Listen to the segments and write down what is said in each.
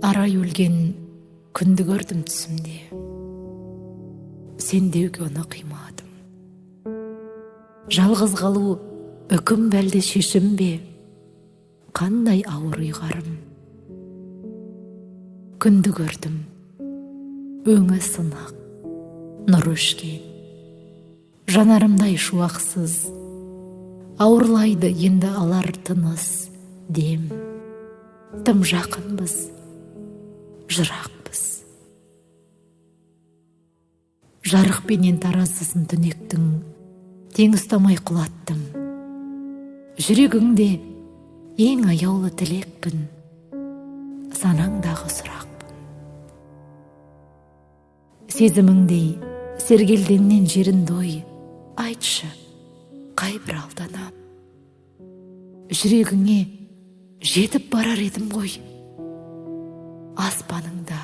Арай өлген күнді көрдім түсімде. Сен деуге оны қимадым. Жалғыз қалу үкім бәлде шешім бе? Қандай ауыр ұйғарым. Күнді көрдім, өңі сынақ, нұр өшкен. Жанарымдай шуақсыз, ауырлайды енді алар тыныс дем. Тым жақынбыз, жырақпыз. Жарықпенен таразысын түнектің, тең ұстамай құлаттым. Жүрегіңде ең аяулы тілекпін, санаңдағы сұрақпын. Сезіміңдей сергелденнен жерінді ой, айтшы, қай бір алданам. Жүрегіңе жетіп барар едім ғой, аспаныңда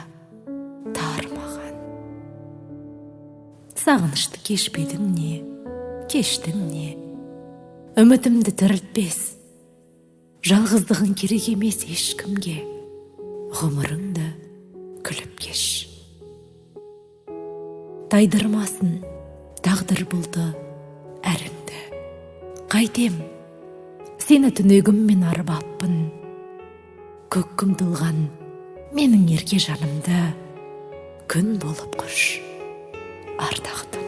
тармаған. Сағынышты кешпедің не, кештің не, үмітімді тірілтпес. Жалғыздығын керек емес ешкімге, ғұмырыңды күліп кеш. Тайдырмасын тағдыр бұлды әріңді. Қайтем, сені түнегіммен арбаппын. Көккім тұлған менің ерке жанымды, күн болып құш ардақтым.